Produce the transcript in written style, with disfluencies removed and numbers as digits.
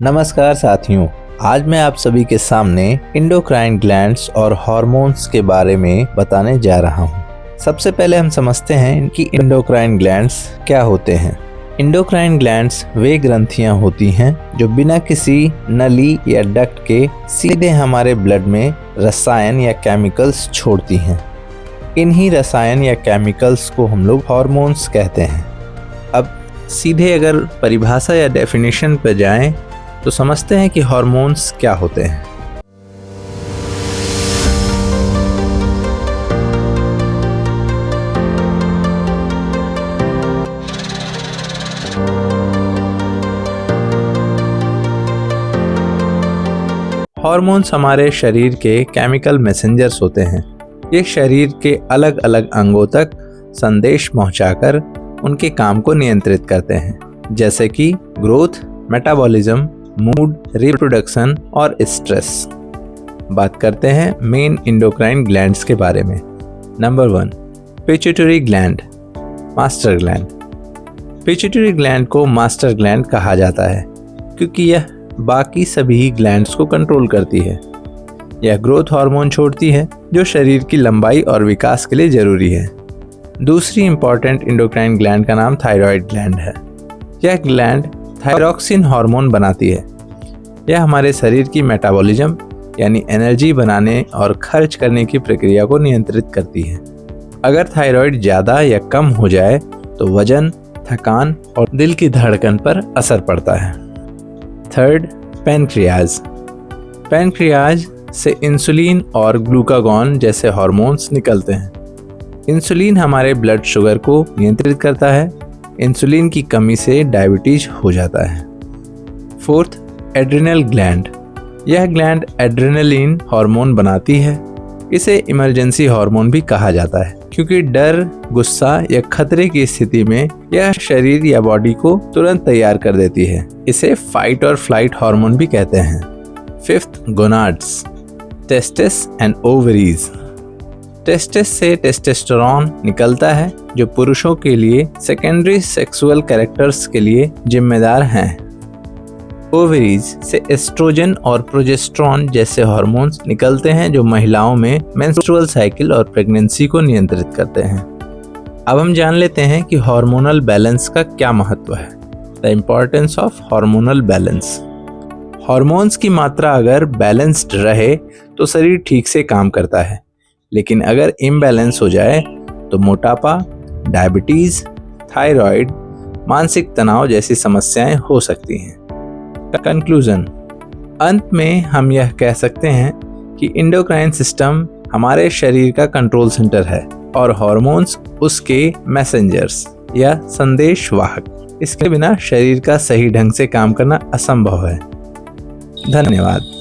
नमस्कार साथियों, आज मैं आप सभी के सामने इंडोक्राइन ग्लैंड्स और हार्मोन्स के बारे में बताने जा रहा हूँ। सबसे पहले हम समझते हैं कि इंडोक्राइन ग्लैंड्स क्या होते हैं। इंडोक्राइन ग्लैंड्स वे ग्रंथियां होती हैं जो बिना किसी नली या डक्ट के सीधे हमारे ब्लड में रसायन या केमिकल्स छोड़ती हैं। इन्हीं रसायन या केमिकल्स को हम लोग हार्मोन्स कहते हैं। अब सीधे अगर परिभाषा या डेफिनेशन पर जाएं तो समझते हैं कि हार्मोन्स क्या होते हैं। हार्मोन्स हमारे शरीर के केमिकल मैसेंजर्स होते हैं। ये शरीर के अलग अलग अंगों तक संदेश पहुंचाकर उनके काम को नियंत्रित करते हैं, जैसे कि ग्रोथ, मेटाबॉलिज्म, मूड, रिप्रोडक्शन और स्ट्रेस। बात करते हैं मेन इंडोक्राइन ग्लैंड्स के बारे में। Number 1, pituitary gland, master gland. Pituitary gland को मास्टर ग्लैंड कहा जाता है क्योंकि यह बाकी सभी ग्लैंड्स को कंट्रोल करती है। यह ग्रोथ हार्मोन छोड़ती है जो शरीर की लंबाई और विकास के लिए जरूरी है। दूसरी इंपॉर्टेंट इंडोक्राइन ग्लैंड का नाम थायराइड ग्लैंड है। यह ग्लैंड थायरॉक्सिन हार्मोन बनाती है। यह हमारे शरीर की मेटाबॉलिज्म यानी एनर्जी बनाने और खर्च करने की प्रक्रिया को नियंत्रित करती है। अगर थायराइड ज़्यादा या कम हो जाए तो वजन, थकान और दिल की धड़कन पर असर पड़ता है। Third, pancreas. पैनक्रियाज से इंसुलिन और ग्लूकागॉन जैसे हार्मोन्स निकलते हैं। इंसुलिन हमारे ब्लड शुगर को नियंत्रित करता है। इंसुलिन की कमी से डायबिटीज हो जाता है। Fourth, adrenal gland. यह ग्लैंड एड्रेनलिन हार्मोन बनाती है। इसे इमरजेंसी हार्मोन भी कहा जाता है क्योंकि डर, गुस्सा या खतरे की स्थिति में यह शरीर या बॉडी को तुरंत तैयार कर देती है। इसे फाइट और फ्लाइट हार्मोन भी कहते हैं। Fifth, gonads, testis and ovaries. Testis से टेस्टोस्टेरोन निकलता है जो पुरुषों के लिए सेकेंडरी सेक्सुअल कैरेक्टर्स के लिए जिम्मेदार हैं। ओवरीज से एस्ट्रोजन और प्रोजेस्टेरॉन जैसे हार्मोन्स निकलते हैं जो महिलाओं में मेंस्ट्रुअल साइकिल और प्रेगनेंसी को नियंत्रित करते हैं। अब हम जान लेते हैं कि हार्मोनल बैलेंस का क्या महत्व है। The importance of hormonal balance. Hormones की मात्रा अगर बैलेंस्ड रहे तो शरीर ठीक से काम करता है, लेकिन अगर इम्बैलेंस हो जाए तो मोटापा, डायबिटीज, थायराइड, मानसिक तनाव जैसी समस्याएं हो सकती हैं। कंक्लूजन, अंत में हम यह कह सकते हैं कि इंडोक्राइन सिस्टम हमारे शरीर का कंट्रोल सेंटर है और हार्मोन्स उसके मैसेंजर्स या संदेशवाहक। इसके बिना शरीर का सही ढंग से काम करना असंभव है। धन्यवाद।